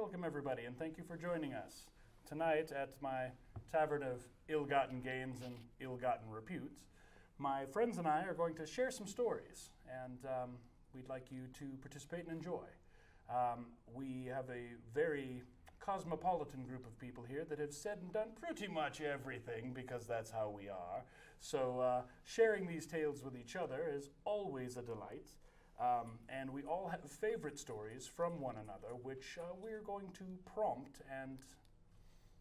Welcome, everybody, and thank you for joining us. Tonight, at my Tavern of Ill-Gotten Gains and Ill-Gotten Reputes, my friends and I are going to share some stories, and we'd like you to participate and enjoy. We have a very cosmopolitan group of people here that have said and done pretty much everything because that's how we are. So sharing these tales with each other is always a delight. And we all have favorite stories from one another, which we're going to prompt and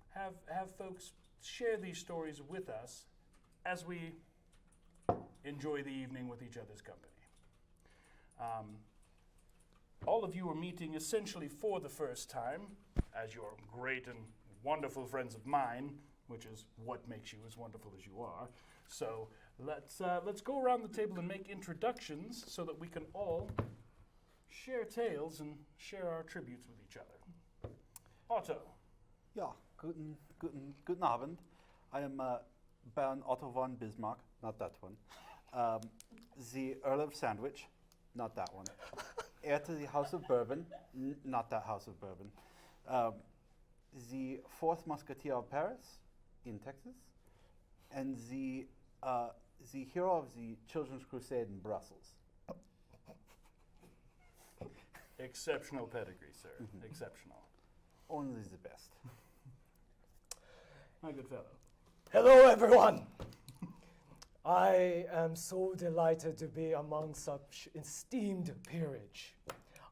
have folks share these stories with us as we enjoy the evening with each other's company. All of you are meeting essentially for the first time, as you're great and wonderful friends of mine, which is what makes you as wonderful as you are. So let's go around the table and make introductions so that we can all share tales and share our tributes with each other. Otto. Ja, guten Abend. I am Baron Otto von Bismarck, not that one. The Earl of Sandwich, not that one. Heir to the House of Bourbon, not that House of Bourbon. The Fourth Musketeer of Paris, in Texas, and the hero of the Children's Crusade in Brussels. Exceptional pedigree, sir. Mm-hmm. Exceptional. Only the best. My good fellow. Hello, everyone. I am so delighted to be among such esteemed peerage.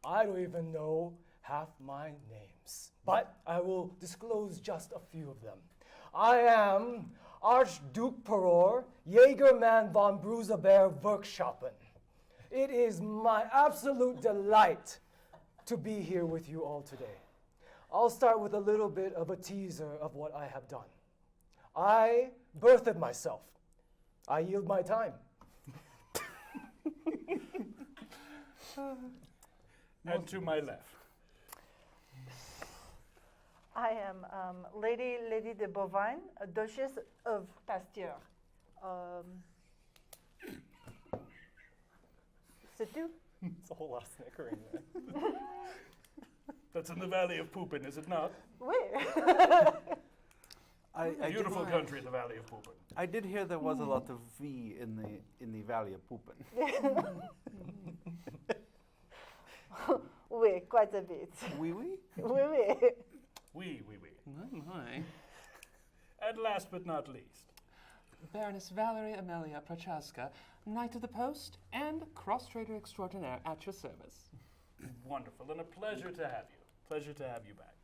I don't even know half my names, but I will disclose just a few of them. I am Archduke Peror, Jägermann von Brusebeer Workshoppen. It is my absolute delight to be here with you all today. I'll start with a little bit of a teaser of what I have done. I birthed myself. I yield my time. And to my left. I am Lady de Bovine, a Duchess of Pasteur. C'est tout? It's a whole lot of snickering there. That's in the Valley of Poopin, is it not? Oui. Beautiful country, the Valley of Poopin. I did hear there was a lot of V in the Valley of Poopin. Oui, quite a bit. Oui, oui? Oui. Oui. My. And last but not least, Baroness Valerie Amelia Prochaska, Knight of the Post and cross-trader extraordinaire at your service. wonderful, and a pleasure to have you. Pleasure to have you back.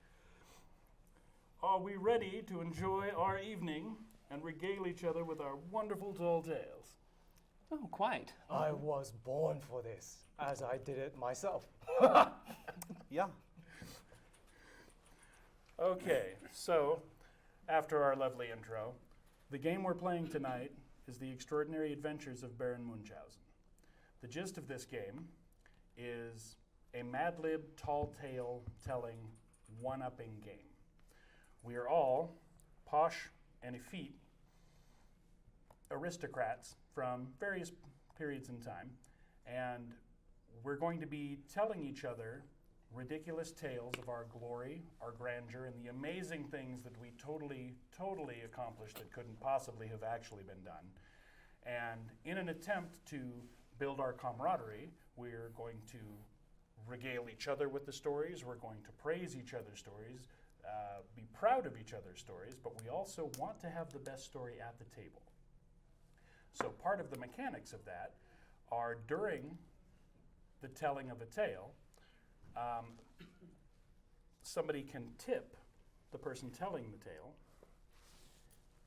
Are we ready to enjoy our evening and regale each other with our wonderful tall tales? Oh, quite. I was born for this, as I did it myself. Yeah. Okay, so after our lovely intro, the game we're playing tonight is The Extraordinary Adventures of Baron Munchausen. The gist of this game is a Mad Lib tall tale telling one-upping game. We are all posh and effete aristocrats from various periods in time, and we're going to be telling each other ridiculous tales of our glory, our grandeur, and the amazing things that we totally accomplished that couldn't possibly have actually been done. And in an attempt to build our camaraderie, we're going to regale each other with the stories, we're going to praise each other's stories, be proud of each other's stories, but we also want to have the best story at the table. So part of the mechanics of that are during the telling of a tale, somebody can tip the person telling the tale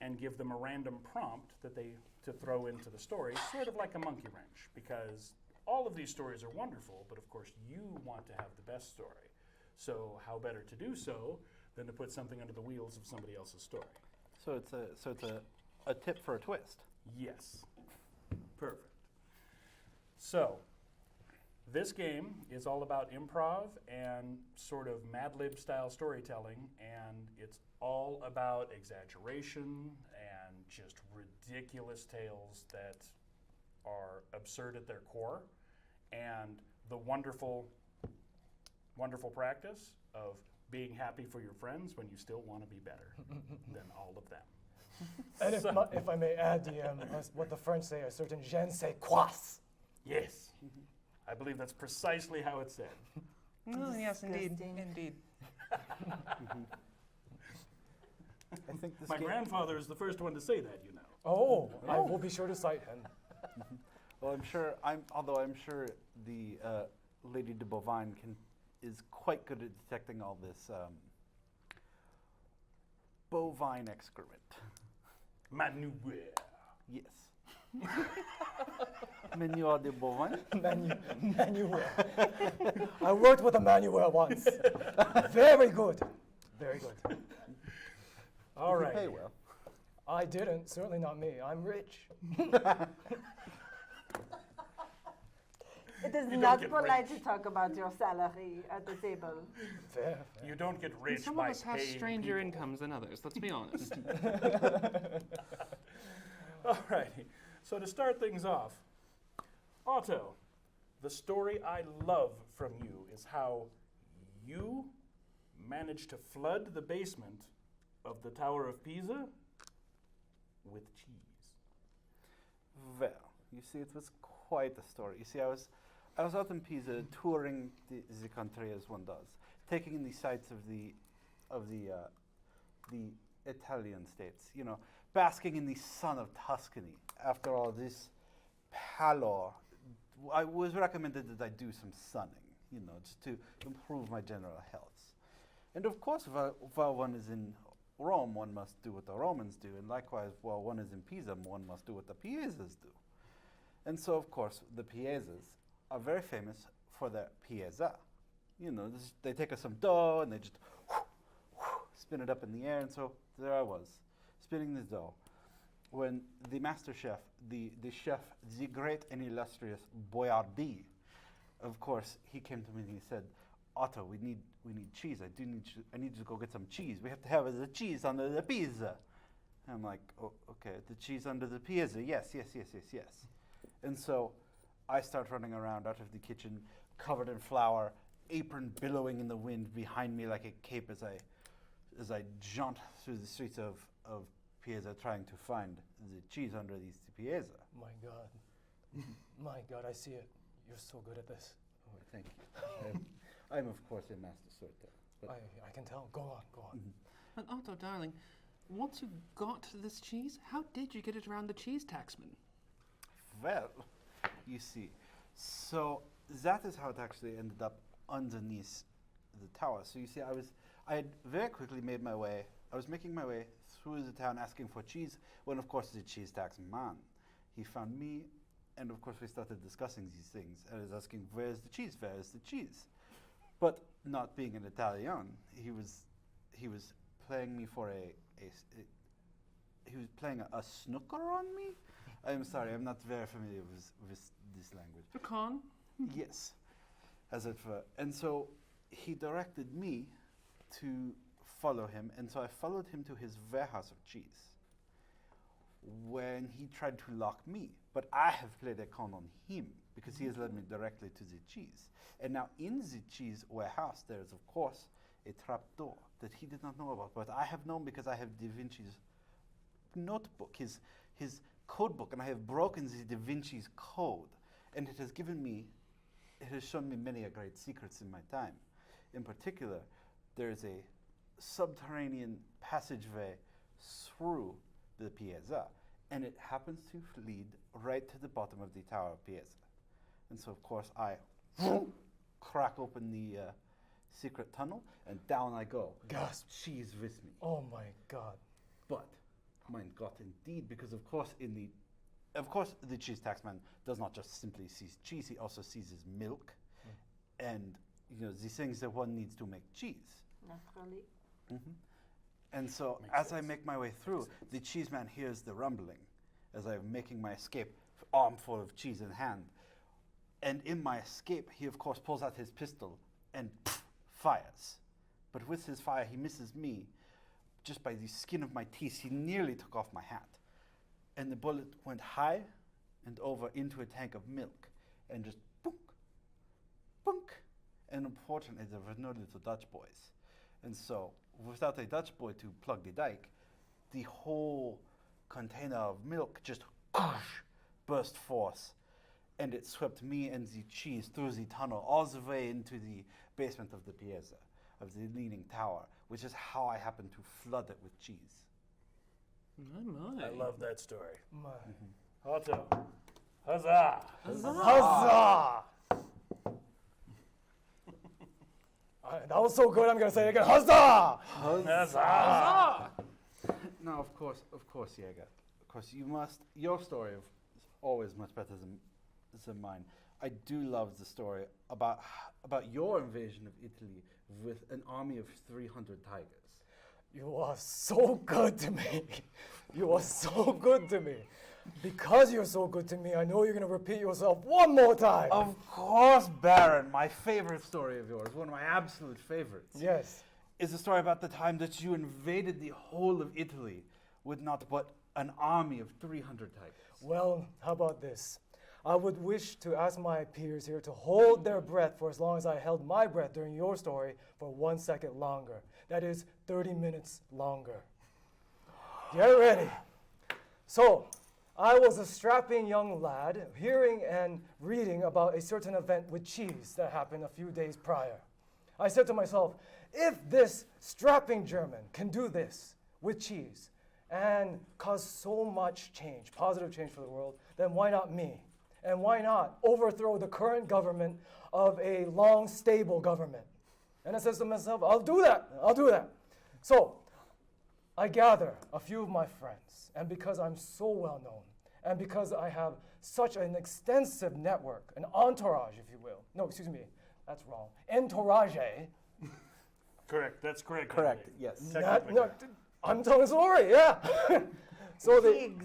and give them a random prompt that to throw into the story, sort of like a monkey wrench, because all of these stories are wonderful, but of course you want to have the best story. So how better to do so than to put something under the wheels of somebody else's story? So it's a tip for a twist. Yes. Perfect. So this game is all about improv and sort of Mad Lib style storytelling, and it's all about exaggeration and just ridiculous tales that are absurd at their core, and the wonderful practice of being happy for your friends when you still want to be better than all of them. And if I may add, DM, what the French say, a certain je ne sais quoi. Yes, I believe that's precisely how it's said. Oh, yes, indeed. Disgusting. Indeed. I think this My game. grandfather is the first one to say that, you know. Oh, I will be sure to cite him. Well, although I'm sure the Lady de Bovine is quite good at detecting all this bovine excrement. Manuel. Yes. Manure de bovine. Manuel. I worked with a Manuel once. Very good. Very good. All You right. pay well. I didn't. Certainly not me. I'm rich. It is You don't not get polite rich. to talk about your salary at the table. Fair. You don't get rich Some by of us have paying stranger people. incomes than others, let's be honest. All righty. So to start things off, Otto, the story I love from you is how you managed to flood the basement of the Tower of Pisa with cheese. Well, you see, it was quite a story. You see, I was out in Pisa touring the country as one does, taking in the sights of the Italian states. You know, basking in the sun of Tuscany. After all this pallor, I was recommended that I do some sunning. You know, just to improve my general health. And of course, while one is in Rome, one must do what the Romans do, and likewise, while one is in Pisa, one must do what the Piesas do. And so, of course, the Piesas are very famous for their pieza. You know, they take some dough and they just spin it up in the air, and so there I was, spinning this dough, when the master chef, the chef, the great and illustrious Boyardee, of course, he came to me and he said, Otto, we need cheese. I need you to go get some cheese. We have to have the cheese under the pizza. And I'm like, oh, okay, the cheese under the pizza. Yes. And so I start running around out of the kitchen, covered in flour, apron billowing in the wind behind me like a cape as I jaunt through the streets of Pisa trying to find the cheese under the pizza. My God. My God, I see it. You're so good at this. Oh, thank you. I'm of course a master sorter. But I can tell. Go on. But Otto, darling, once you got this cheese, how did you get it around the cheese taxman? well, you see, so that is how it actually ended up underneath the tower. So you see, I had very quickly made my way. I was making my way through the town asking for cheese when, of course, the cheese tax man, he found me, and of course we started discussing these things. I was asking, where's the cheese? Where is the cheese? But not being an Italian, he was playing me for he was playing a snooker on me. I'm sorry, I'm not very familiar with this language. A con? Yes, as it were. And so he directed me to follow him, and so I followed him to his warehouse of cheese when he tried to lock me. But I have played a con on him because he has led me directly to the cheese. And now in the cheese warehouse, there is, of course, a trapdoor that he did not know about. But I have known because I have Da Vinci's notebook, his code book, and I have broken the Da Vinci's code. And it has shown me many a great secrets in my time. In particular, there is a subterranean passageway through the piazza, and it happens to lead right to the bottom of the Tower of Pisa. And so, of course, I crack open the secret tunnel, and down I go. Gasp. Cheese with me. Oh my God. But, mein Gott, indeed, because of course the cheese taxman does not just simply seize cheese; he also seizes milk, and the things that one needs to make cheese. Naturally. And so, Makes as I sense. make my way through, the cheese man hears the rumbling as I'm making my escape, armful of cheese in hand. And in my escape, he of course pulls out his pistol and fires. But with his fire, he misses me. Just by the skin of my teeth, he nearly took off my hat. And the bullet went high and over into a tank of milk and just boonk, boonk. And unfortunately, there were no little Dutch boys. And so, without a Dutch boy to plug the dike, the whole container of milk just burst forth, and it swept me and the cheese through the tunnel all the way into the basement of the piazza, of the leaning tower, which is how I happened to flood it with cheese. My. I love that story. My. Otto. Huzzah! Huzzah! That was so good, I'm going to say it again. Huzzah! Huzzah! Now, of course, Jäger. Of course, your story is always much better than mine. I do love the story about your invasion of Italy with an army of 300 tigers. You are so good to me. You are so good to me. Because you're so good to me, I know you're going to repeat yourself one more time. Of course, Baron, my favorite story of yours, one of my absolute favorites. Yes. Is the story about the time that you invaded the whole of Italy with not but an army of 300 tigers. Well, how about this? I would wish to ask my peers here to hold their breath for as long as I held my breath during your story for 1 second longer. That is 30 minutes longer. Get ready. So, I was a strapping young lad hearing and reading about a certain event with cheese that happened a few days prior. I said to myself, if this strapping German can do this with cheese and cause so much change, positive change for the world, then why not me? And why not overthrow the current government of a long, stable government? And I said to myself, I'll do that. So I gather a few of my friends, and because I'm so well known, and because I have such an extensive network, an entourage, if you will. No, excuse me, that's wrong. Entourage. Correct, that's correct. Correct, Andy. yes. Technically correct. I'm telling a story, yeah. So Pigs.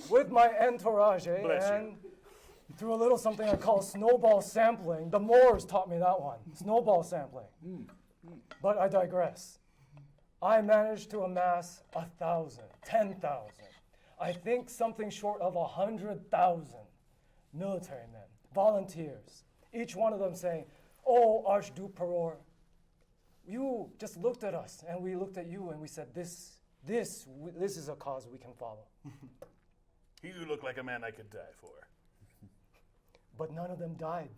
with my entourage Bless you. and through a little something I call snowball sampling, the Moors taught me that one, snowball sampling. But I digress. I managed to amass 1,000, 10,000, I think something short of 100,000 military men, volunteers, each one of them saying, "Oh, Archduke Peror, you just looked at us, and we looked at you, and we said, this is a cause we can follow." You look like a man I could die for. But none of them died.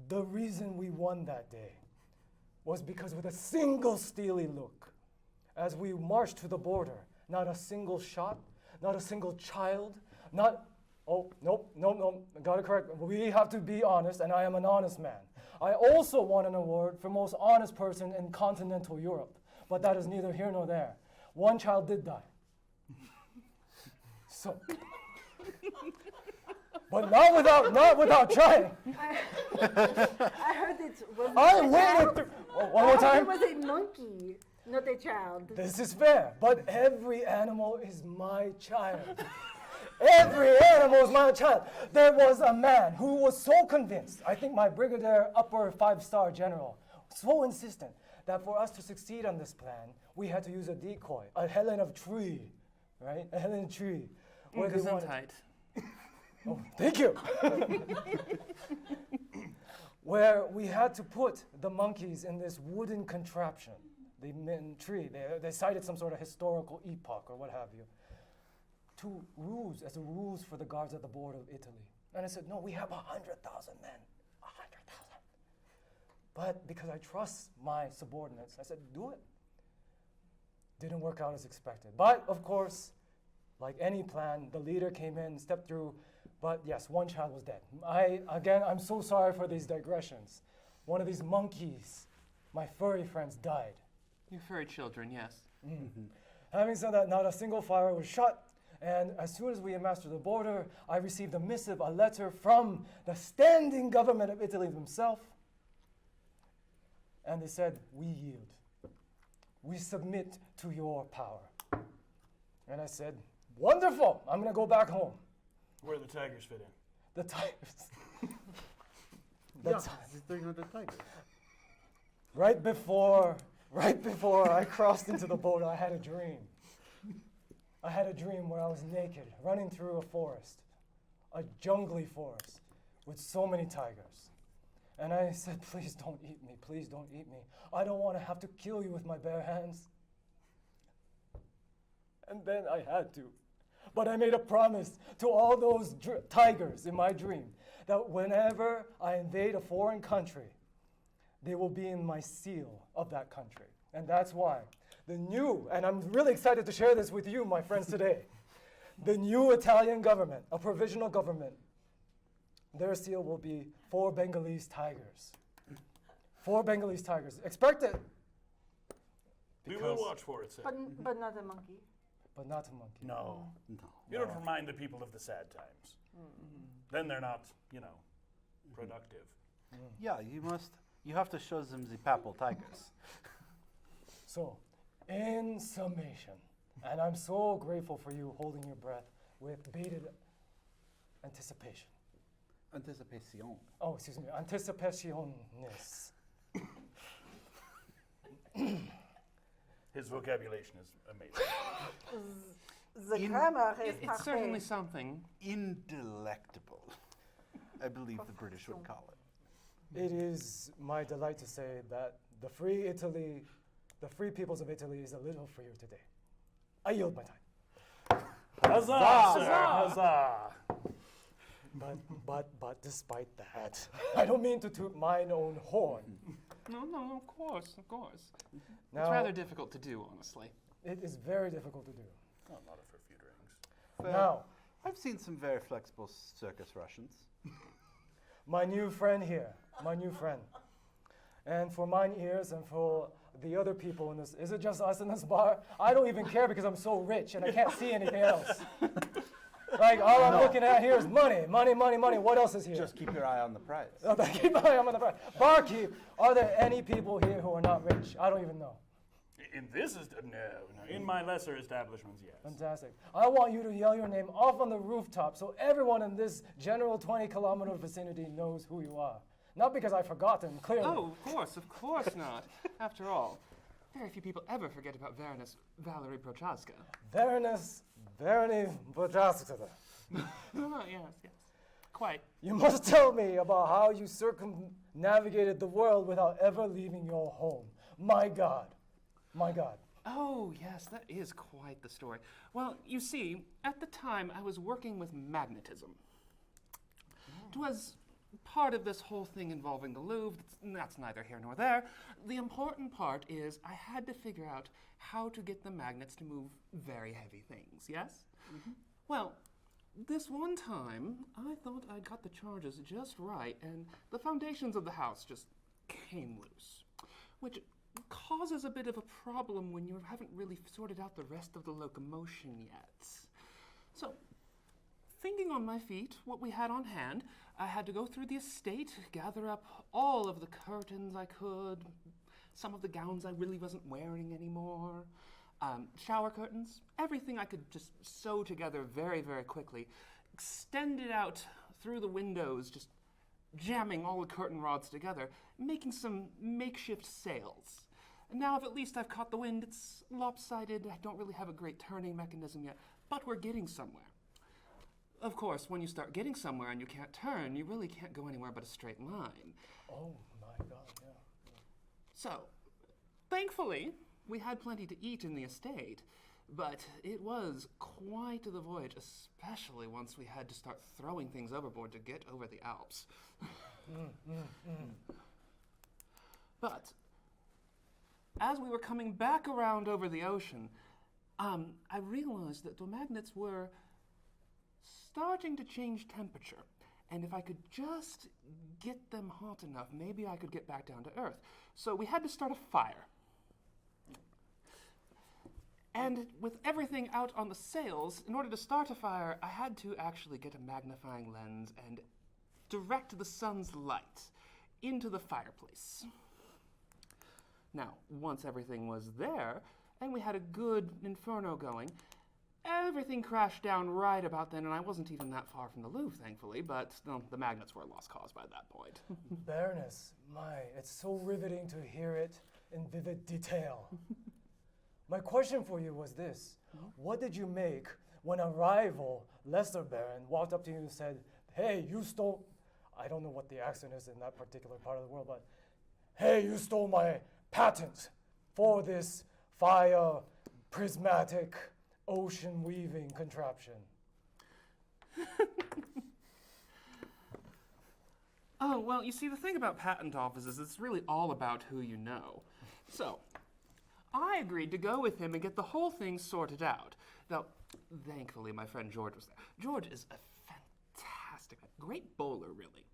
The reason we won that day was because with a single steely look, as we marched to the border, not a single shot, not a single child, nope, got it correct. We have to be honest, and I am an honest man. I also won an award for most honest person in continental Europe, but that is neither here nor there. One child did die. So, but not without trying. I heard it was I a waited child. through. One more It time. was a monkey, not a child. This is fair, but every animal is my child. Every animal is my child. There was a man who was so convinced, I think my brigadier, upper 5-star general, so insistent that for us to succeed on this plan, we had to use a decoy, a Helen of tree, right? A Helen of tree. where they wanted- Gesundheit. Oh, thank you. Where we had to put the monkeys in this wooden contraption, the tree. They cited some sort of historical epoch or what have you, to rules as a rules for the guards at the border of Italy. And I said, no, we have 100,000 men, 100,000. But because I trust my subordinates, I said, do it. Didn't work out as expected. But of course, like any plan, the leader came in, stepped through, but yes, one child was dead. I'm so sorry for these digressions. One of these monkeys, my furry friends, died. You furry children, yes. Having said that, not a single fire was shot, and as soon as we mastered the border, I received a missive, a letter from the standing government of Italy themselves, and they said, we yield. We submit to your power. And I said, wonderful, I'm gonna go back home. Where do the tigers fit in? The tigers. Yeah, it's 300 tigers. Right before I crossed into the boat, I had a dream. I had a dream where I was naked, running through a forest, a jungly forest, with so many tigers. And I said, please don't eat me. Please don't eat me. I don't want to have to kill you with my bare hands. And then I had to. But I made a promise to all those tigers in my dream that whenever I invade a foreign country, they will be in my seal of that country. And that's why the new, and I'm really excited to share this with you, my friends, today, the new Italian government, a provisional government, their seal will be 4 Bengalese tigers. 4 Bengalese tigers. Expect it. We will watch for it, sir. But not a monkey. But not a monkey. No. No. You don't remind the people of the sad times. Then they're not, productive. Yeah, you have to show them the papal tigers. So, in summation, and I'm so grateful for you holding your breath with bated anticipation. Anticipation. Oh, excuse me, anticipationness. His vocabulation is amazing. The grammar is It's certainly parfait. something. Indelectable, I believe the British would call it. It is my delight to say that the free peoples of Italy is a little freer today. I yield my time. Huzzah, sir! Huzzah! But despite that, I don't mean to toot mine own horn. No, of course, of course. It's Now, rather difficult to do, honestly. it is very difficult to do. Oh, not if for few drinks. Well, Now, I've seen some very flexible circus Russians. my new friend here, my new friend. And for mine ears and for the other people in this, is it just us in this bar? I don't even care because I'm so rich and I can't see anything else. Like, all I'm looking at here is money, money, money, money. What else is here? Just keep your eye on the prize. Keep my eye on the price. Barkeep, are there any people here who are not rich? I don't even know. In this is no. In my lesser establishments, yes. Fantastic. I want you to yell your name off on the rooftop so everyone in this general 20-kilometer vicinity knows who you are. Not because I've forgotten, clearly. Oh, of course not. After all, very few people ever forget about Baroness Valerie Prochaska. Verony Bojaskata. Oh, yes. Quite. You must tell me about how you circumnavigated the world without ever leaving your home. My God. My God. Oh, yes, that is quite the story. Well, you see, at the time I was working with magnetism. It was part of this whole thing involving the Louvre. That's neither here nor there. The important part is I had to figure out how to get the magnets to move very heavy things, yes? Well, this one time, I thought I'd got the charges just right, and the foundations of the house just came loose, which causes a bit of a problem when you haven't really sorted out the rest of the locomotion yet. So, thinking on my feet what we had on hand, I had to go through the estate, gather up all of the curtains I could, some of the gowns I really wasn't wearing anymore, shower curtains, everything I could just sew together very, very quickly, extend it out through the windows, just jamming all the curtain rods together, making some makeshift sails. And now, if at least I've caught the wind, it's lopsided, I don't really have a great turning mechanism yet, but we're getting somewhere. Of course, when you start getting somewhere and you can't turn, you really can't go anywhere but a straight line. Oh, my God, yeah. So, thankfully, we had plenty to eat in the estate, but it was quite the voyage, especially once we had to start throwing things overboard to get over the Alps. But as we were coming back around over the ocean, I realized that the magnets were starting to change temperature. And if I could just get them hot enough, maybe I could get back down to Earth. So we had to start a fire. And with everything out on the sails, in order to start a fire, I had to actually get a magnifying lens and direct the sun's light into the fireplace. Now, once everything was there, and we had a good inferno going, everything crashed down right about then, and I wasn't even that far from the Louvre, thankfully, but the magnets were a lost cause by that point. Baroness, it's so riveting to hear it in vivid detail. My question for you was this. What did you make when a rival, lesser baron, walked up to you and said, hey, you stole, I don't know what the accent is in that particular part of the world, but hey, you stole my patent for this fire prismatic ocean weaving contraption. Oh, well, you see, the thing about patent offices is it's really all about who you know. So, I agreed to go with him and get the whole thing sorted out. Though, thankfully, my friend George was there. George is a fantastic, great bowler, really.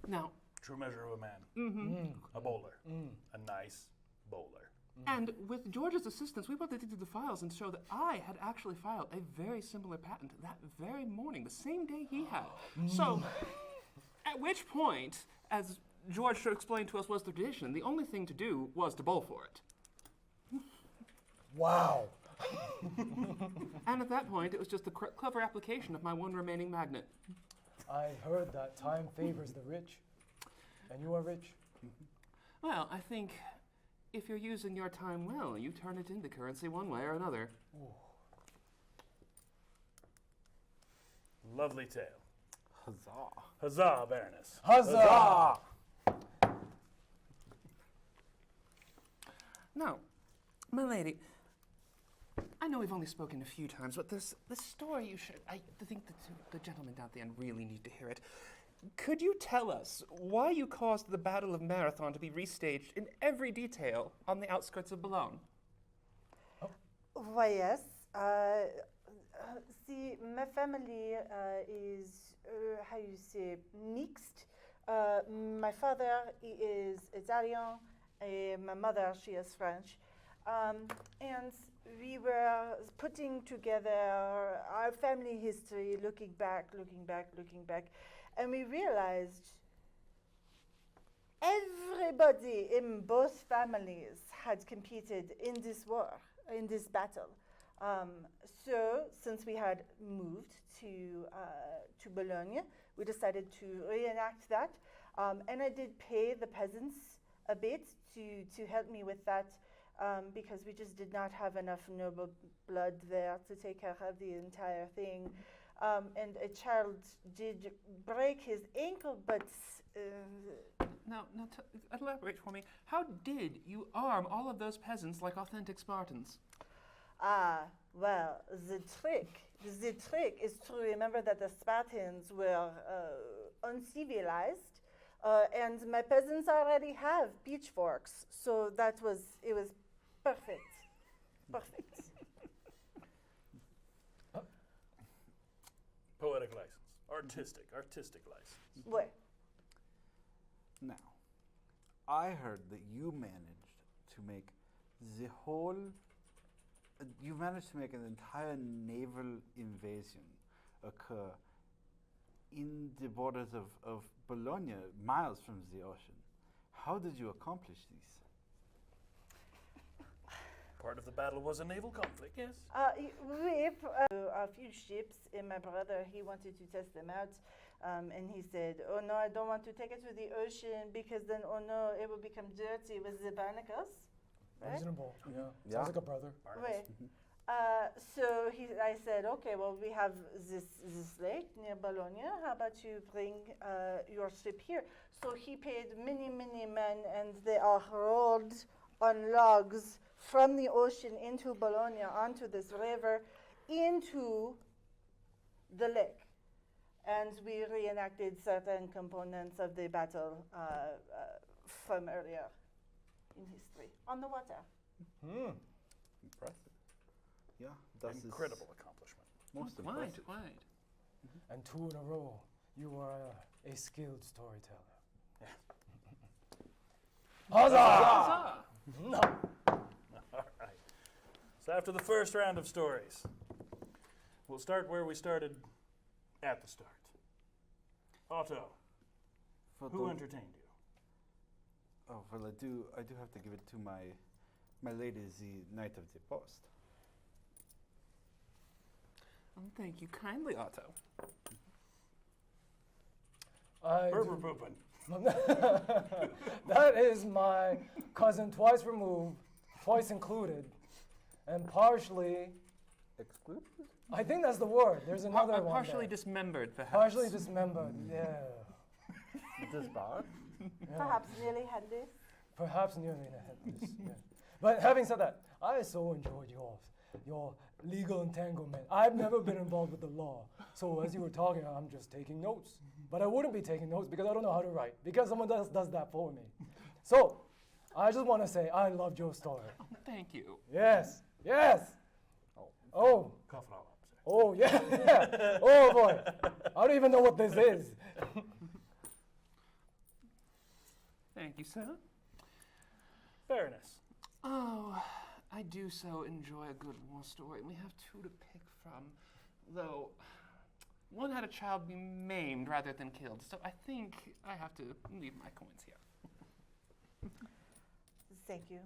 Now, True measure of a man. A bowler. A nice bowler. and with George's assistance, we were able to dig through the files and show that I had actually filed a very similar patent that very morning, the same day he had. So, at which point, as George explained to us was the tradition, the only thing to do was to bowl for it. Wow. And at that point, it was just the clever application of my one remaining magnet. I heard that time favors the rich, and you are rich. Well, I think if you're using your time well, you turn it into currency one way or another. Lovely tale. Huzzah. Huzzah, Baroness. Huzzah! Now, my lady, I know we've only spoken a few times, but this story you should, I think the gentlemen down the end really need to hear it. Could you tell us why you caused the Battle of Marathon to be restaged in every detail on the outskirts of Boulogne? Why, yes. See, my family is, how you say, mixed. My father he is Italian, my mother, she is French. And we were putting together our family history, looking back. And we realized everybody in both families had competed in this war, in this battle. So, since we had moved to Bologna, we decided to reenact that. And I did pay the peasants a bit to help me with that, because we just did not have enough noble blood there to take care of the entire thing. And a child did break his ankle, but Now, elaborate for me. How did you arm all of those peasants like authentic Spartans? well, the trick is to remember that the Spartans were uncivilized, and my peasants already have pitchforks, so it was perfect. Poetic license. Artistic license. What? Now, I heard that you managed to make the whole. You managed to make an entire naval invasion occur in the borders of Bologna, miles from the ocean. How did you accomplish these? Part of the battle was a naval conflict, yes. A few ships, and my brother, he wanted to test them out, and he said, "Oh no, I don't want to take it to the ocean because then, oh no, it will become dirty with the barnacles." Right? Reasonable. Yeah. Yeah. Sounds like a brother. Right. So I said, okay, well, we have this lake near Bologna. How about you bring your ship here? So he paid many men, and they are rolled on logs from the ocean into Bologna, onto this river, into the lake. And we reenacted certain components of the battle from earlier in history on the water. Impressive. Yeah, that's Incredible accomplishment. most impressive. Quite. And 2 in a row. You are a skilled storyteller. Huzzah! No. All right. So after the first round of stories, we'll start where we started at the start. Otto, For who the- entertained you? Oh well, I do have to give it to my lady, the Knight of the Post. Oh, thank you kindly, Otto. I Berber do- Poopin. That is my cousin twice removed, twice included, and partially Exclude? I think that's the word. There's another one. Partially there. dismembered, perhaps. Partially dismembered. Yeah. Disbarred? Yeah. Perhaps nearly handless. Perhaps nearly headless. Yeah. But having said that, I so enjoyed your legal entanglement. I've never been involved with the law, so as you were talking, I'm just taking notes. But I wouldn't be taking notes because I don't know how to write, because someone else does that for me. So, I just want to say I loved your story. Thank you. Yes, yes. Oh, Cough it all up. Sir. oh yeah, yeah. Oh boy, I don't even know what this is. Thank you, sir. Fairness. Oh, I do so enjoy a good war story. We have two to pick from, though one had a child be maimed rather than killed, so I think I have to leave my coins here. Thank you.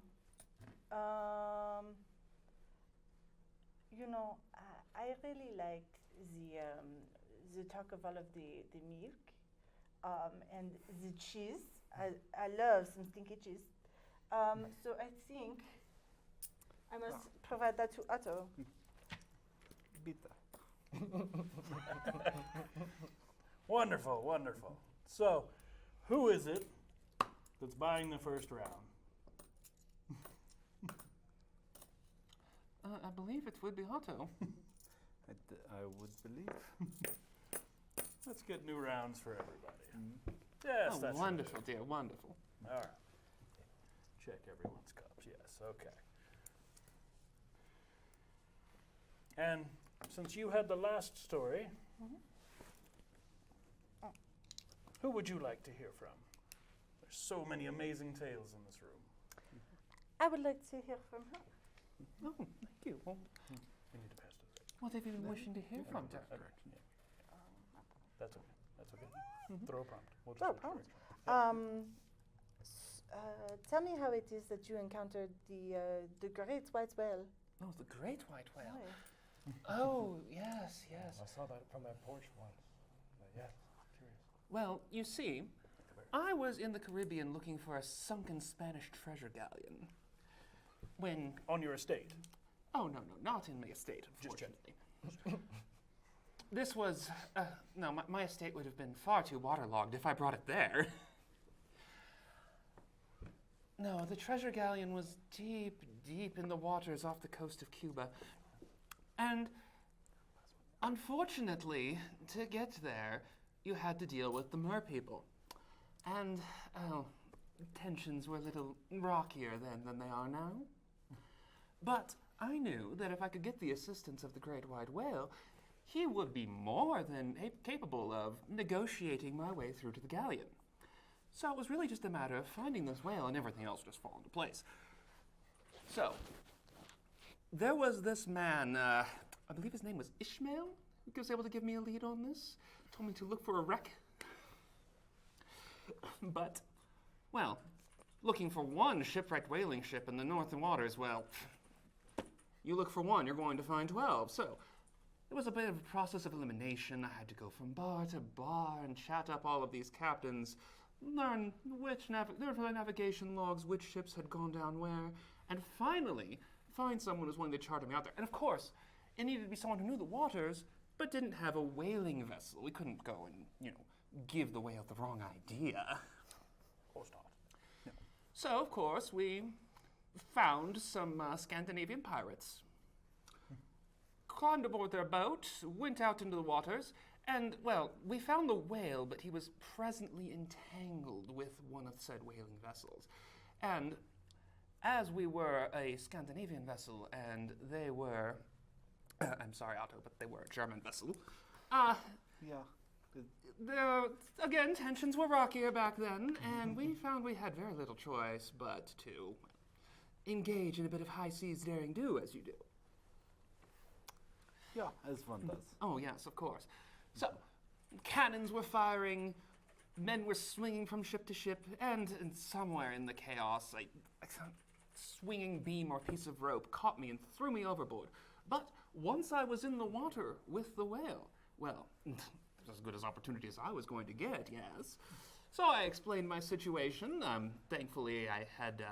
You know, I really like the talk of all of the milk and the cheese. I love some stinky cheese. So I think I must provide that to Otto. Bitter. Wonderful, wonderful. So, who is it that's buying the first round? I believe it would be Otto. I would believe. Let's get new rounds for everybody. Yes, Oh, that's wonderful, dear, wonderful. All right. Check everyone's cups. Yes, okay. And since you had the last story, who would you like to hear from? There's so many amazing tales in this room. I would like to hear from her. Oh, thank you. Well, We need to pass to the right. what have you been wishing to hear from her? Yeah. That's okay. That's okay. Throw a prompt. We'll Throw a switch prompt. directions. Tell me how it is that you encountered the great white whale. Oh, the great white whale. Oh, Oh, yes, yes. I saw that from my porch once. But yeah, curious. Well, you see, I was in the Caribbean looking for a sunken Spanish treasure galleon. When, On your estate. oh, no, not in my estate, Just check. unfortunately. This was, no, my estate would have been far too waterlogged if I brought it there. No, the treasure galleon was deep, deep in the waters off the coast of Cuba. And unfortunately, to get there, you had to deal with the mer people. And, oh, tensions were a little rockier then than they are now. But I knew that if I could get the assistance of the great white whale, he would be more than capable of negotiating my way through to the galleon. So it was really just a matter of finding this whale and everything else just fall into place. So, there was this man, I believe his name was Ishmael, who was able to give me a lead on this. Told me to look for a wreck. But, well, looking for one shipwrecked whaling ship in the northern waters, well, you look for one, you're going to find 12. So, it was a bit of a process of elimination. I had to go from bar to bar and chat up all of these captains, learn which navigation logs, which ships had gone down where, and finally find someone who was willing to charter me out there. And of course, it needed to be someone who knew the waters, but didn't have a whaling vessel. We couldn't go and, give the whale the wrong idea. Of course not. So, of course, we found some Scandinavian pirates, climbed aboard their boat, went out into the waters, and, well, we found the whale, but he was presently entangled with one of said whaling vessels. And as we were a Scandinavian vessel, and they were, I'm sorry, Otto, but they were a German vessel, Yeah. again, tensions were rockier back then, and we found we had very little choice but to engage in a bit of high seas daring do, as you do. Yeah, as one does. Oh, yes, of course. So, cannons were firing, men were swinging from ship to ship, and somewhere in the chaos, a swinging beam or piece of rope caught me and threw me overboard. But once I was in the water with the whale, well, it was as good as opportunity as I was going to get, yes. So I explained my situation. Thankfully, I had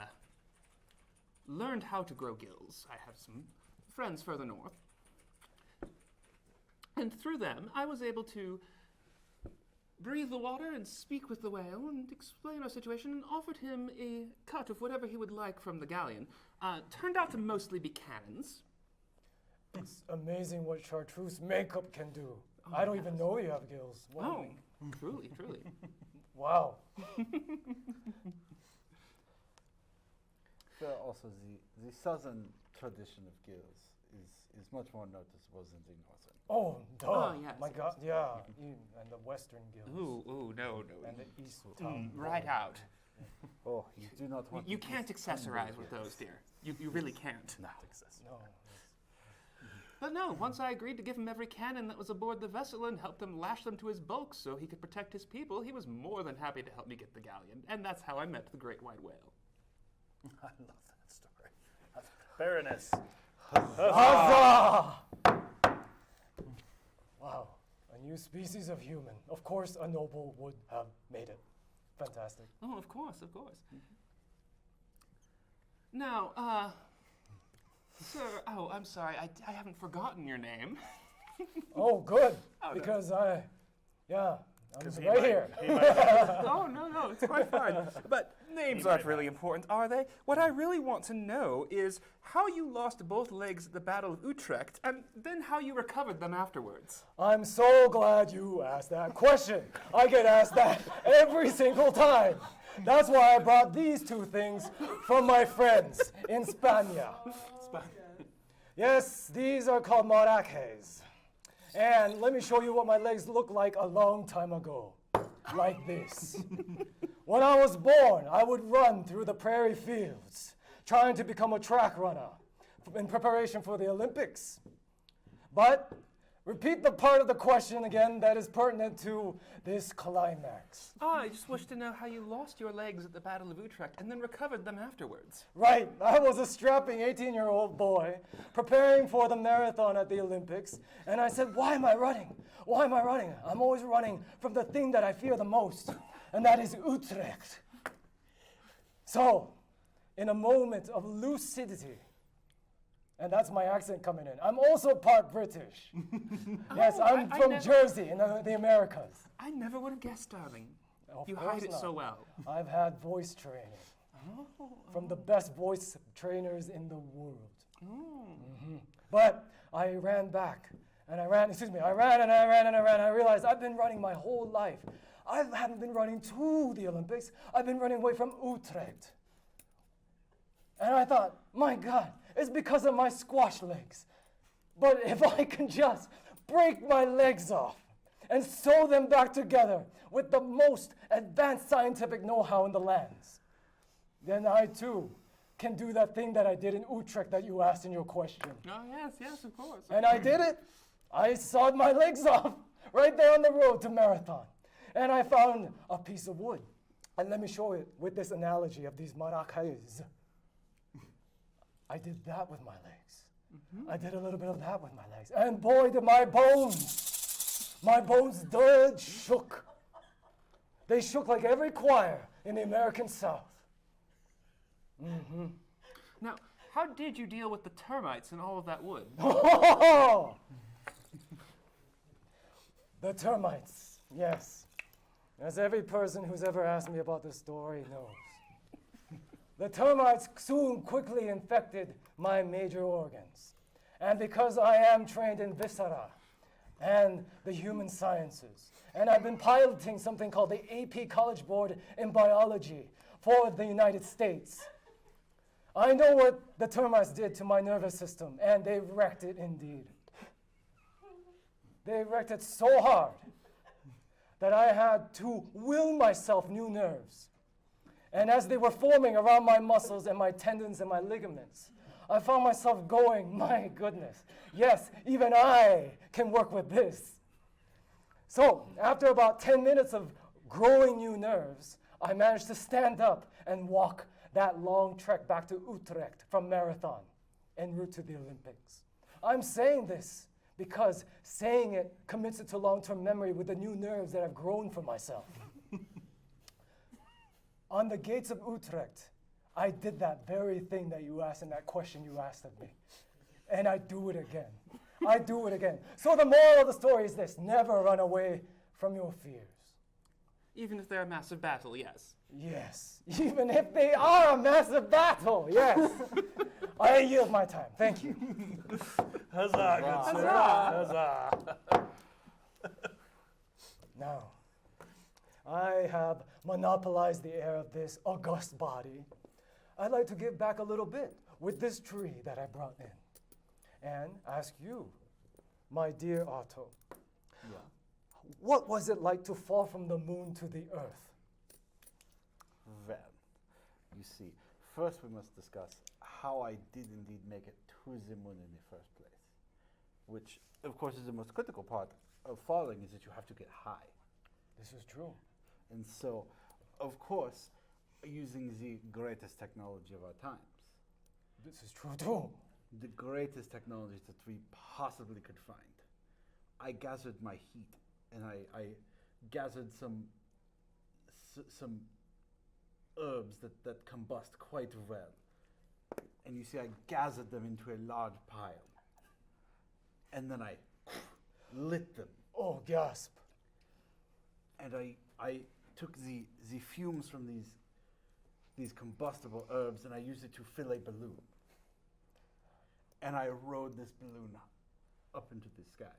learned how to grow gills. I have some friends further north. And through them, I was able to breathe the water and speak with the whale and explain our situation and offered him a cut of whatever he would like from the galleon. Turned out to mostly be cannons. It's amazing what chartreuse makeup can do. I don't even know you have gills. Wow. Oh, truly, truly. Wow. But also the southern tradition of gills is much more noticeable than the northern. Oh, duh. Oh, yes, My yes. God, yeah. And the western gills. Ooh, no. And the east Right out. Oh, you do not want You to can't eat accessorize with hungry those, dear. You really can't. No. No. But no, once I agreed to give him every cannon that was aboard the vessel and helped him lash them to his bulk so he could protect his people, he was more than happy to help me get the galleon. And that's how I met the great white whale. I love that story. Baroness. Huzzah! Wow, a new species of human. Of course, a noble would have made it. Fantastic. Oh, of course. Now, sir, I'm sorry, I haven't forgotten your name. Oh, good. Oh, no. Because I'm 'Cause he right might- here. he might- Oh, no, it's quite fine. But names aren't really important, are they? What I really want to know is how you lost both legs at the Battle of Utrecht, and then how you recovered them afterwards. I'm so glad you asked that question. I get asked that every single time. That's why I brought these two things from my friends in Spania. Yes, these are called maracas. And let me show you what my legs looked like a long time ago. Like this. When I was born, I would run through the prairie fields, trying to become a track runner in preparation for the Olympics. But repeat the part of the question again that is pertinent to this climax. I just wish to know how you lost your legs at the Battle of Utrecht and then recovered them afterwards. Right, I was a strapping 18-year-old boy preparing for the marathon at the Olympics, and I said, why am I running? Why am I running? I'm always running from the thing that I fear the most, and that is Utrecht. So, in a moment of lucidity, and that's my accent coming in, I'm also part British. Yes, I'm I from never- Jersey in the Americas. I never would have guessed, darling. Of You course hide it not. so well. I've had voice training from the best voice trainers in the world. But I ran back, and I ran and I realized I've been running my whole life. I haven't been running to the Olympics. I've been running away from Utrecht. And I thought, my God, it's because of my squash legs. But if I can just break my legs off and sew them back together with the most advanced scientific know-how in the lands, then I too can do that thing that I did in Utrecht that you asked in your question. Oh, yes, of course. And I did it. I sawed my legs off right there on the road to Marathon. And I found a piece of wood. And let me show it with this analogy of these maracas. I did that with my legs. I did a little bit of that with my legs. And boy, did my bones did shook. They shook like every choir in the American South. Now, how did you deal with the termites and all of that wood? The termites, yes. As every person who's ever asked me about this story knows. The termites soon quickly infected my major organs. And because I am trained in viscera and the human sciences, and I've been piloting something called the AP College Board in Biology for the United States, I know what the termites did to my nervous system, and they wrecked it indeed. They wrecked it so hard that I had to will myself new nerves. And as they were forming around my muscles and my tendons and my ligaments, I found myself going, my goodness, yes, even I can work with this. So after about 10 minutes of growing new nerves, I managed to stand up and walk that long trek back to Utrecht from Marathon en route to the Olympics. I'm saying this because saying it commits it to long-term memory with the new nerves that I've grown for myself. On the gates of Utrecht, I did that very thing that you asked in that question you asked of me. And I do it again. I do it again. So the moral of the story is this: never run away from your fears. Even if they're a massive battle, yes. Yes, even if they are a massive battle. Yes. I yield my time. Thank you. Huzzah, good sir. Huzzah. Now, I have monopolized the air of this august body. I'd like to give back a little bit with this tree that I brought in and ask you, my dear Otto, Yeah. what was it like to fall from the moon to the earth? Well, you see, first we must discuss how I did indeed make it to the moon in the first place. Which, of course, is the most critical part of falling, is that you have to get high. This is true. And so, of course, using the greatest technology of our times, This is true too. the greatest technology that we possibly could find, I gathered my heat, and I gathered some herbs that combust quite well. And you see, I gathered them into a large pile. And then I lit them. Oh, gasp. And I took the fumes from these combustible herbs and I used it to fill a balloon. And I rode this balloon up into the sky,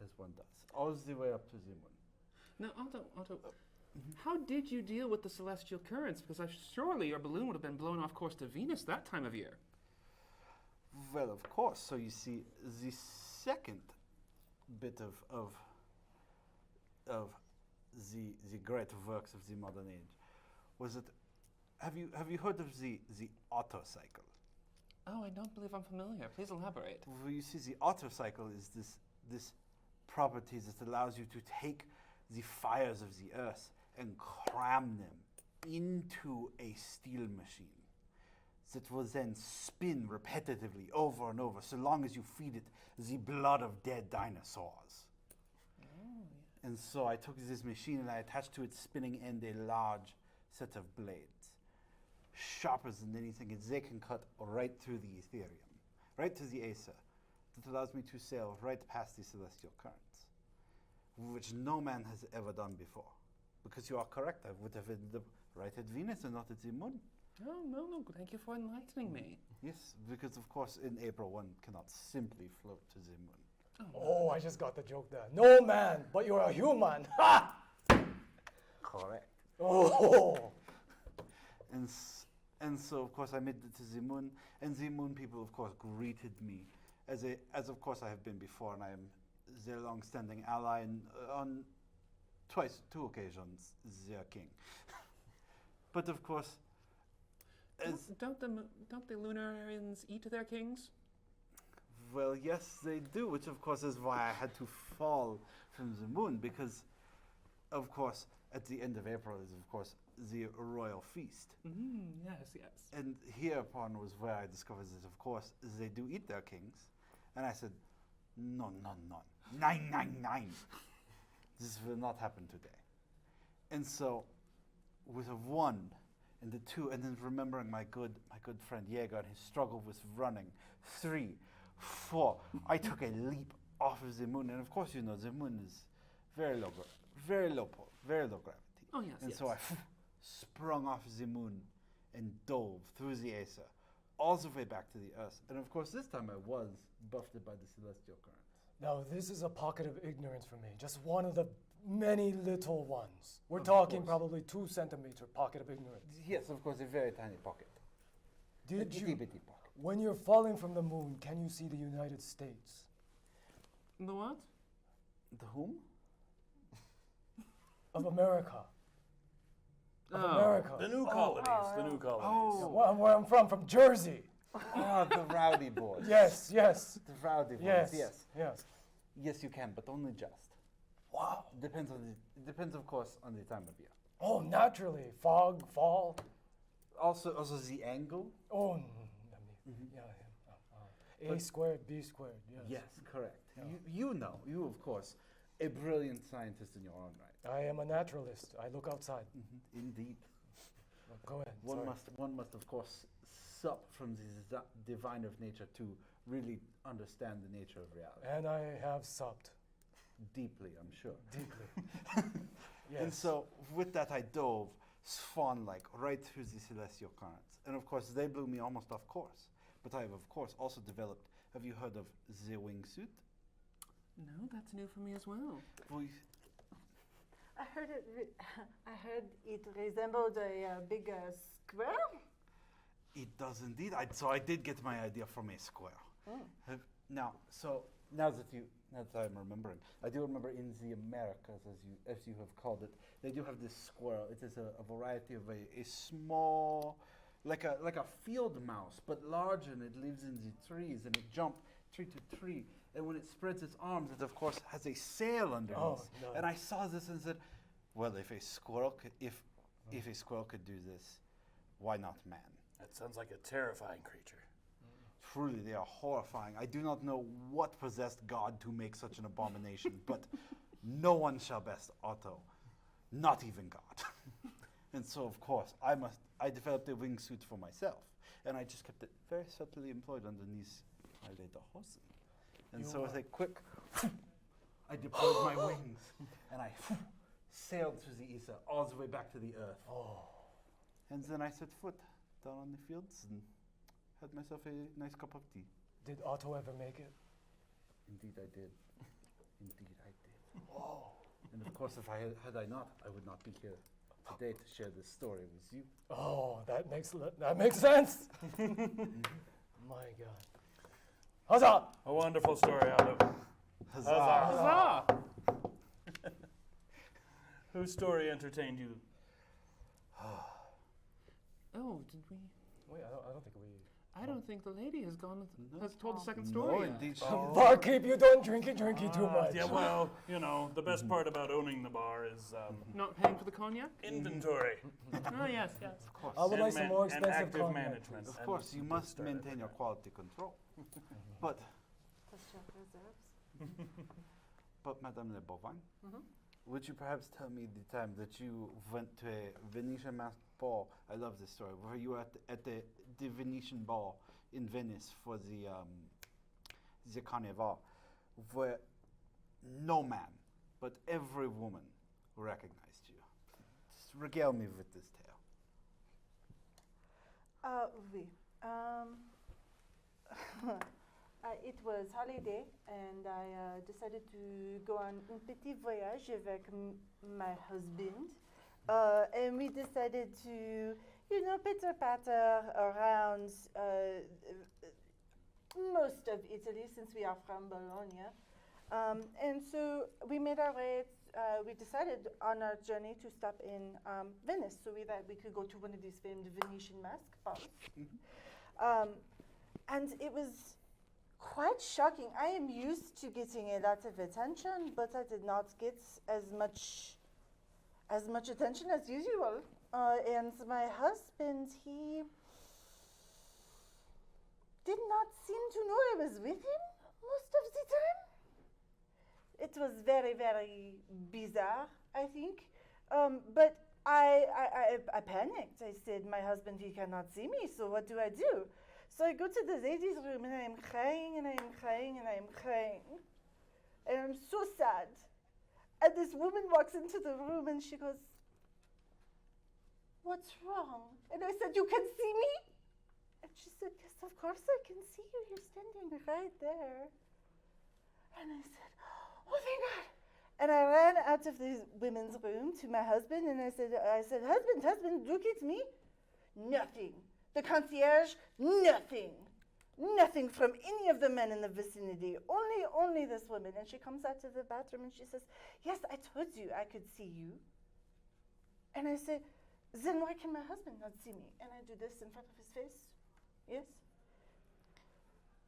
as one does, all the way up to the moon. Now, Otto, how did you deal with the celestial currents? Because surely your balloon would have been blown off course to Venus that time of year. Well, of course. So you see, the second bit of the great works of the modern age was that have you heard of the Otto cycle? Oh, I don't believe I'm familiar. Please elaborate. Well, you see, the Otto cycle is this property that allows you to take the fires of the earth and cram them into a steel machine that will then spin repetitively over and over so long as you feed it the blood of dead dinosaurs. And so I took this machine and I attached to its spinning end a large set of blades, sharper than anything, and they can cut right through the Ethereum, right to the Acer, that allows me to sail right past the celestial currents, which no man has ever done before. Because you are correct, I would have ended up right at Venus and not at the moon. Oh, no, thank you for enlightening me. Yes, because of course in April one cannot simply float to the moon. Oh, I just got the joke there. No man, but you're a human. Ha! Correct. Oh. And so of course I made it to the moon, and the moon people of course greeted me as of course I have been before, and I am their long-standing ally, and on two occasions their king. But of course, Don't the lunarians eat their kings? well, yes, they do, which of course is why I had to fall from the moon, because of course at the end of April is of course the royal feast. Yes. And hereupon was where I discovered that of course they do eat their kings. And I said, no, 999. This will not happen today. And so with a 1 and a 2, and then remembering my good friend Jaeger and his struggle with running, 3, 4, I took a leap off of the moon. And of course, you know, the moon is very low gravity. Oh, yes, And yes. so I sprung off the moon and dove through the Acer, all the way back to the Earth. And of course, this time I was buffeted by the celestial currents. Now, this is a pocket of ignorance for me. Just one of the many little ones. We're talking course. probably 2 centimeter pocket of ignorance. Yes, of course, a very tiny pocket. Did a you, bitty pocket. when you're falling from the moon, can you see the United States? The what? The whom? Of America. Of Oh. America. The new colonies. The new colonies. Where I'm from Jersey. Ah, the rowdy boys. Yes. The rowdy boys, Yes. Yes, you can, but only just. Wow. It depends, of course, on the time of year. Oh, naturally. Fog, fall. Also the angle. Oh, A squared, B squared. Yes. Yes, correct. Yeah. You know, you of course, a brilliant scientist in your own right. I am a naturalist. I look outside. Indeed. Go ahead. One sorry. must of course sup from the divine of nature to really understand the nature of reality. And I have supped Deeply, I'm sure. deeply. And Yes. so with that, I dove swan-like right through the celestial currents. And of course, they blew me almost off course. But I have, of course, also developed, have you heard of the wingsuit? No, that's new for me as well. Well, I heard I heard it resembled a big squirrel. it does indeed. So I did get my idea from a squirrel. Mm. Now that I'm remembering, I do remember in the Americas, as you have called it, they do have this squirrel. It is a variety of a small, like a field mouse, but larger, and it lives in the trees, and it jumps tree to tree. And when it spreads its arms, it of course has a sail underneath. Oh, no. And I saw this and said, well, if a squirrel could do this, why not man? That sounds like a terrifying creature. Truly, they are horrifying. I do not know what possessed God to make such an abomination, but no one shall best Otto, not even God. And so, of course, I developed a wingsuit for myself, and I just kept it very subtly employed underneath my lederhosen. And so with a quick, I deployed my wings, and I sailed through the ether all the way back to the earth. Oh. And then I set foot down on the fields and had myself a nice cup of tea. Did Otto ever make it? Indeed I did. Indeed I did. Oh. And of course, if I had I not, I would not be here today to share this story with you. Oh, that makes sense. My God. Huzzah! A wonderful story, Otto. Huzzah! Huzzah. Huzzah! Whose story entertained you? Oh, did we? Wait, I don't think we. I don't think the lady has No. has told the second No, story. yet. indeed. Barkeep, you don't drinky too much. Yeah, well, the best part about owning the bar is Not paying for the cognac? inventory. Oh, yes, yes. Of course. I would and like some more and expensive active cognac, management. please. Of and course, you good must start maintain your every quality control. But, Madame Le Bovine, would you perhaps tell me the time that you went to a Venetian masked ball? I love this story. Where you were at the Venetian ball in Venice for the Carnival, where no man, but every woman recognized you. Just regale me with this tale. Oui. It was holiday, and I decided to go on un petit voyage avec my husband. And we decided to, pitter-patter around most of Italy, since we are from Bologna. And so we made our way, we decided on our journey to stop in Venice, so that we could go to one of these famed Venetian mask balls. And it was quite shocking. I am used to getting a lot of attention, but I did not get as much attention as usual. And my husband, he did not seem to know I was with him most of the time. It was very, very bizarre, I think. But I panicked. I said, my husband, he cannot see me, so what do I do? So I go to the ladies' room, and I am crying, and I am crying, and I am crying. And I'm so sad. And this woman walks into the room, and she goes, "What's wrong?" And I said, "You can see me?" And she said, "Yes, of course I can see you. You're standing right there." And I said, "Oh, thank God." And I ran out of the women's room to my husband, and I said, husband, look at me. Nothing. The concierge, nothing. Nothing from any of the men in the vicinity. Only this woman. And she comes out of the bathroom and she says, "Yes, I told you I could see you." And I say, "Then why can my husband not see me?" And I do this in front of his face. Yes?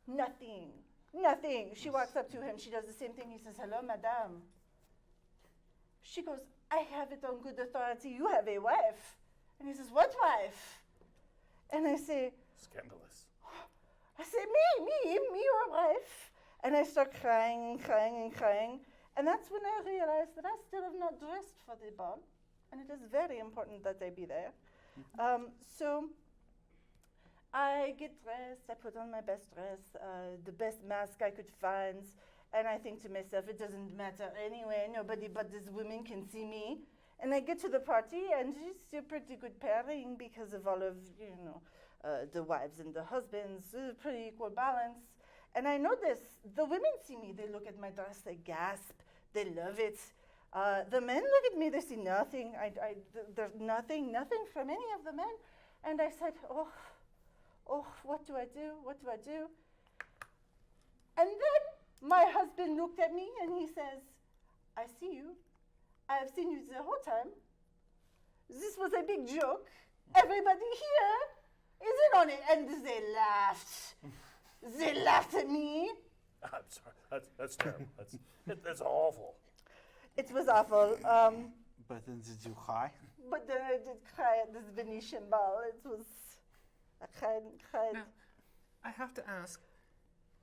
Nothing. Nothing. She walks up to him. She does the same thing. He says, "Hello, madame." She goes, "I have it on good authority. You have a wife." And he says, "What wife?" And I say, Scandalous. me, your wife. And I start crying and crying and crying. And that's when I realized that I still have not dressed for the ball. And it is very important that I be there. So I get dressed, I put on my best dress, the best mask I could find, and I think to myself, it doesn't matter anyway, nobody but these women can see me. And I get to the party, and it's a pretty good pairing because of all of, the wives and the husbands, pretty equal balance. And I notice the women see me, they look at my dress, they gasp, they love it. The men look at me, they see nothing. There's nothing from any of the men. And I said, oh, what do I do? What do I do? And then my husband looked at me and he says, I see you. I have seen you the whole time. This was a big joke. Everybody here is in on it. And they laughed. They laughed at me. I'm sorry. That's terrible. That's awful. It was awful. But then did you cry? But then I did cry at this Venetian ball. I cried and cried. Now, I have to ask,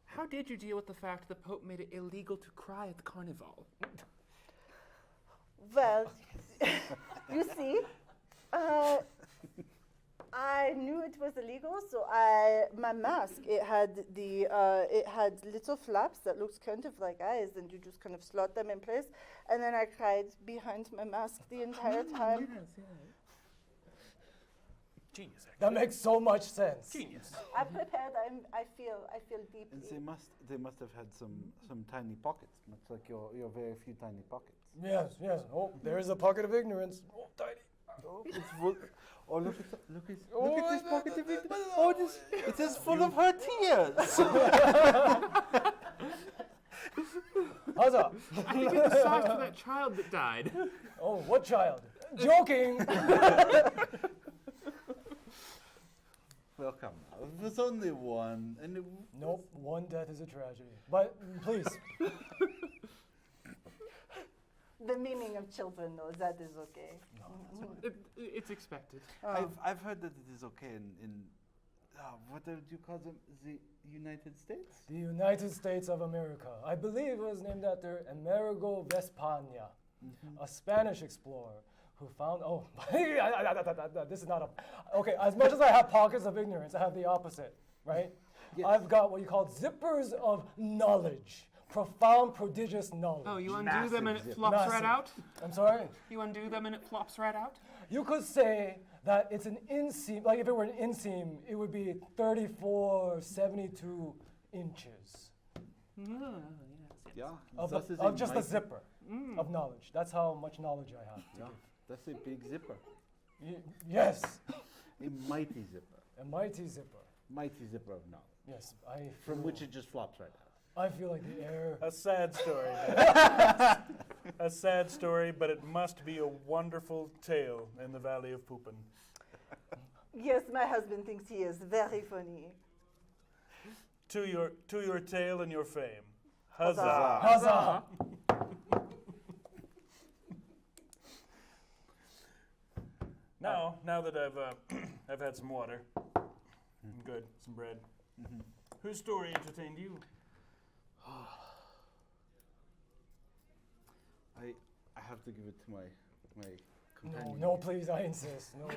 how did you deal with the fact the Pope made it illegal to cry at the carnival? Well, you see, I knew it was illegal, so my mask, it had little flaps that looked kind of like eyes, and you just kind of slot them in place. And then I cried behind my mask the entire time. Yes. Genius, actually. That makes so much sense. Genius. I'm prepared. I feel And deeply. they must have had some tiny pockets, much like your very few tiny pockets. Yes. Oh, there's a pocket of ignorance. Oh, tiny. Oh, it's full. Oh, look at Oh, this pocket of ignorance. Oh, it is full of her tears. Huzzah! I think it was size for that child that died. Oh, what child? Joking! Well, come now. It was only one, and it Nope, one death is a tragedy. But please, The meaning of children, though, that is okay. It's expected. I've heard that it is okay in what do you call them? The United States? the United States of America. I believe it was named after Amerigo Vespucci, a Spanish explorer who found. Oh, this is not a. Okay, as much as I have pockets of ignorance, I have the opposite, right? Yes. I've got what you call zippers of knowledge. Profound, prodigious knowledge. Oh, you undo them and it Massive flops Massive. right out? I'm sorry? You undo them and it flops right out? You could say that it's an inseam, like if it were an inseam, it would be 34, 72 inches Yeah. of, that is of just a mighty- zipper of knowledge. That's how much knowledge I have. Yeah, that's a big zipper. Yes, A mighty zipper. a mighty zipper. Mighty zipper of knowledge. Yes, From which it just flops right out. I feel like the air. A sad story. A sad story, but it must be a wonderful tale in the Valley of Poopin. Yes, my husband thinks he is very funny. To your tale and your fame. Huzzah. Huzzah! Now that I've had some water, I'm good, some bread. Whose story entertained you? I have to give it to my No, companion. no, please, I insist. No.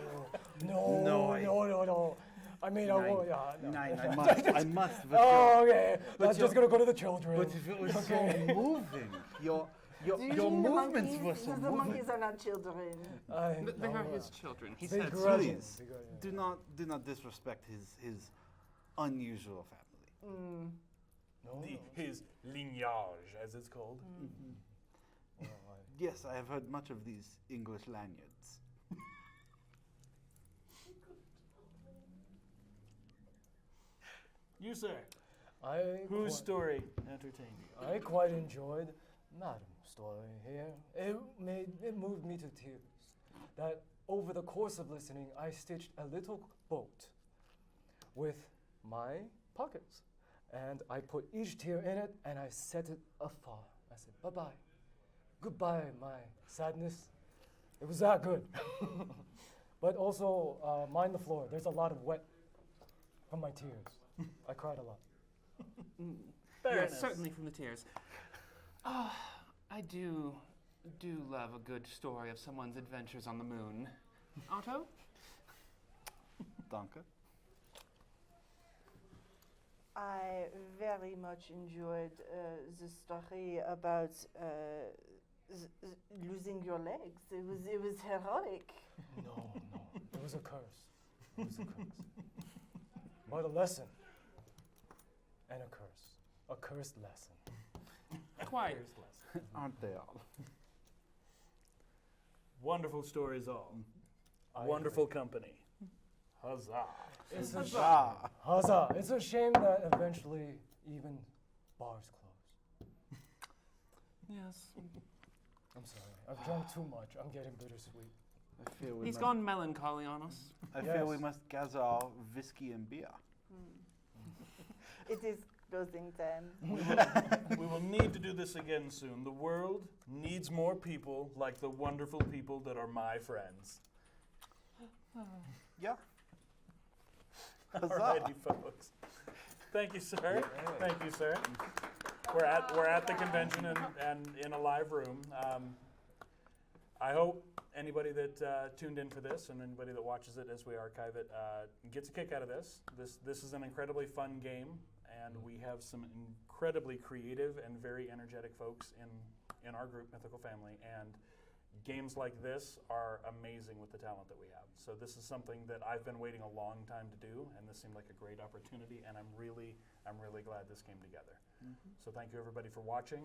No. I mean, I won't. Yeah, no. Nine. I must. But Oh, okay. but That's just gonna go to the children. But if it was Okay. so moving, your Do you your mean the movements monkeys? were so The moving. monkeys are not children. They are no, his children. He Big said so. grudges. Please, Big grudges. do not disrespect his unusual family. No. His lignage, as it's called. Well, Yes, I have heard much of these English lanyards. You, sir, I whose qui- story entertained you? I quite enjoyed Madam's story here. It moved me to tears. That over the course of listening, I stitched a little boat with my pockets, and I put each tear in it, and I set it afar. I said, "Bye-bye, goodbye, my sadness." It was that good. But also, mind the floor. There's a lot of wet from my tears. I cried a lot. Very Yes, nice. certainly from the tears. I do love a good story of someone's adventures on the moon. Otto? Danke. I very much enjoyed the story about losing your legs. It was heroic. No, it was a curse. It was a curse. But a lesson and a curse. A cursed lesson. Quite. Cursed lesson. Aren't they all? Wonderful stories all. I Wonderful company. Huzzah. It's a Ah, Huzzah! It's a shame that eventually even bars close. Yes. I'm sorry. I've drunk too much. I'm getting bittersweet. I feel we He's must, gone melancholy on us. I feel we Yes. must gather our whiskey and beer. It is closing time. We will need to do this again soon. The world needs more people like the wonderful people that are my friends. Yeah. Alrighty, folks. Thank you, sir. Thank you, sir. We're at the convention and in a live room. I hope anybody that tuned in for this and anybody that watches it as we archive it gets a kick out of this. This is an incredibly fun game, and we have some incredibly creative and very energetic folks in our group, Mythical Family, and games like this are amazing with the talent that we have. So this is something that I've been waiting a long time to do, and this seemed like a great opportunity, and I'm really glad this came together. So thank you everybody for watching.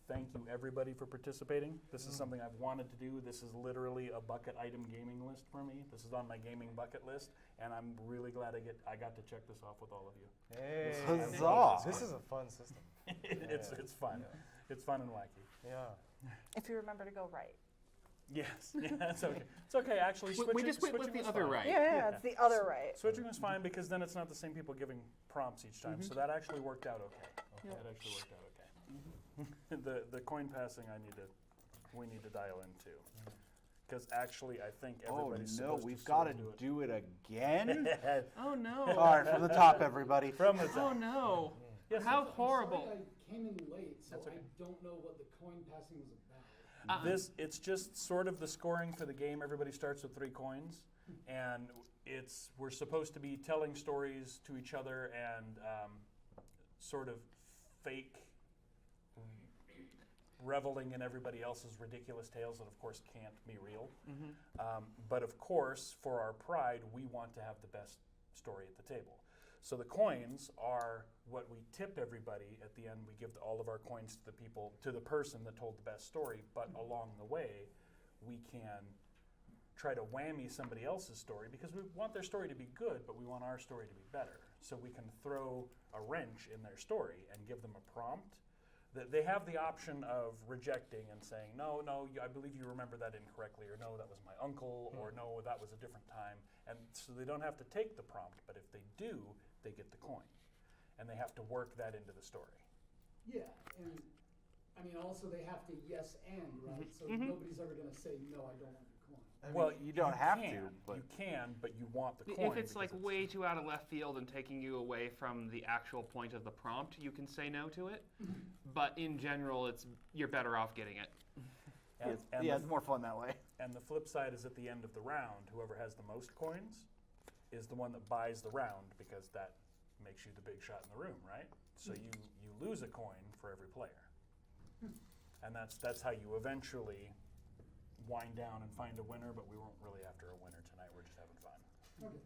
Thank you everybody for participating. This is something I've wanted to do. This is literally a bucket item gaming list for me. This is on my gaming bucket list, and I'm really glad I got to check this off with all of you. Hey, Huzzah! this is a fun system. It's fun. Yeah. It's fun and wacky. Yeah. If you remember to go right. Yes, yeah, it's okay. It's okay, actually. We just went with switching the was other fine. right. Yeah, it's the other right. Switching was fine because then it's not the same people giving prompts each time, so that actually worked out okay. That actually worked out okay. The coin passing we need to dial in too, because actually I think Oh everybody's no, supposed we've to got sort to of do it again? Oh no. All right, from the top, everybody. from the Oh top. no. Yes, How I'm horrible. sorry I came in late, so That's okay. I don't know what the coin passing was about. It's just sort of the scoring for the game. Everybody starts with 3 coins, and we're supposed to be telling stories to each other and sort of fake reveling in everybody else's ridiculous tales that of course can't be real. But of course, for our pride, we want to have the best story at the table. So the coins are what we tip everybody at the end. We give all of our coins to the person that told the best story, but along the way, we can try to whammy somebody else's story because we want their story to be good, but we want our story to be better. So we can throw a wrench in their story and give them a prompt. They have the option of rejecting and saying, no, I believe you remember that incorrectly, or no, that was my uncle, or no, that was a different time. And so they don't have to take the prompt, but if they do, they get the coin. And they have to work that into the story. Yeah, and I mean, also they have to yes and, right? So nobody's ever going to say, no, I don't want your coin. Well, you don't have can. to, but You can, but you want the coin. If it's like because way too out of left field and taking you away from the actual point of the prompt, you can say no to it. But in general, you're better off getting it. and yeah, the it's more fun that way. And the flip side is at the end of the round, whoever has the most coins is the one that buys the round because that makes you the big shot in the room, right? So you lose a coin for every player. And that's how you eventually wind down and find a winner, but we weren't really after a winner tonight. We're just having fun. Okay.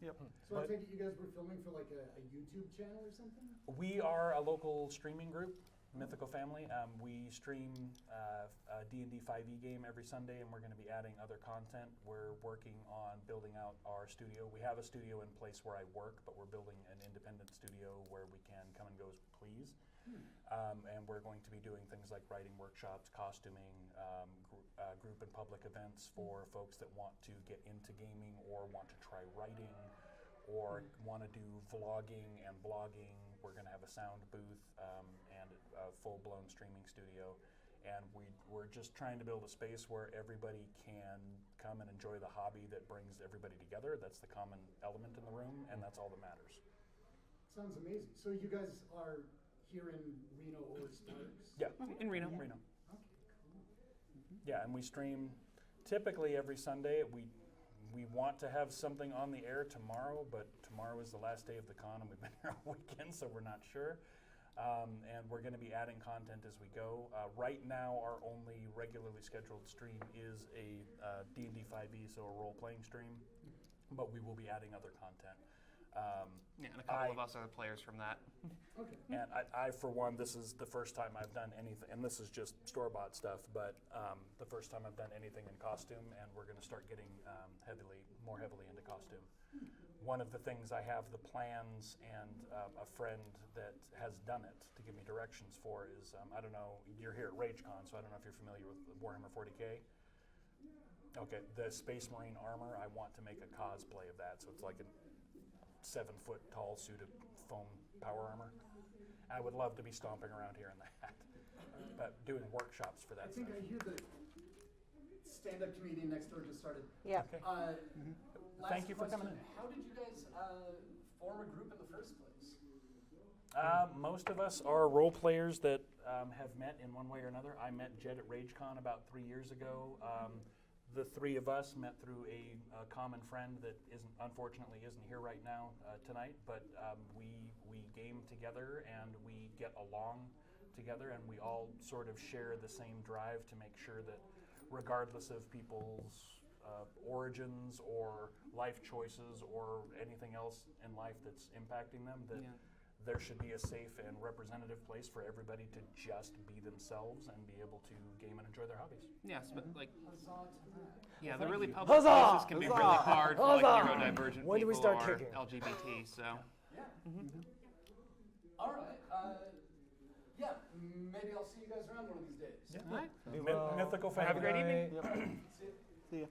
Yep. So I take it you guys were filming for like a YouTube channel or something? We are a local streaming group, Mythical Family. We stream a D&D 5e game every Sunday, and we're going to be adding other content. We're working on building out our studio. We have a studio in place where I work, but we're building an independent studio where we can come and go as we please. And we're going to be doing things like writing workshops, costuming, group and public events for folks that want to get into gaming or want to try writing or want to do vlogging and blogging. We're going to have a sound booth and a full-blown streaming studio. And we're just trying to build a space where everybody can come and enjoy the hobby that brings everybody together. That's the common element in the room, and that's all that matters. Sounds amazing. So you guys are here in Reno or Sparks? Yeah, In Reno. Reno. Okay, cool. Yeah, and we stream typically every Sunday. We we want to have something on the air tomorrow, but tomorrow is the last day of the con, and we've been here all weekend, so we're not sure. And we're going to be adding content as we go. Right now, our only regularly scheduled stream is a D&D 5e, so a role-playing stream, but we will be adding other content. Yeah, and a couple of us are the players from that. Okay. And I, for one, this is the first time I've done anything, and this is just store-bought stuff, but the first time I've done anything in costume, and we're going to start getting more heavily into costume. One of the things I have the plans and a friend that has done it to give me directions for is, I don't know, you're here at Ragecon, so I don't know if you're familiar with Warhammer 40K. Okay, the Space Marine armor, I want to make a cosplay of that, so it's like a 7-foot tall suit of foam power armor. I would love to be stomping around here in that, but doing workshops for that I think stuff. I hear the stand-up comedian next door just started. Yeah. Okay. Last Thank you for coming question. in. How did you guys form a group in the first place? Most of us are role players that have met in one way or another. I met Jed at Ragecon about 3 years ago. The three of us met through a common friend that unfortunately isn't here right now tonight, but we game together and we get along together, and we all sort of share the same drive to make sure that regardless of people's origins or life choices or anything else in life that's impacting them, that there should be a safe and representative place for everybody to just be themselves and be able to game and enjoy their hobbies. Yes, but like, Huzzah to that. yeah, the really public Huzzah! spaces can be really hard for like Huzzah! neurodivergent When do we people start or kicking? LGBT. So Yeah. All right. Yeah, maybe I'll see you guys around one of these days. all right. Be well. Mythical Family. Have a great evening. See ya.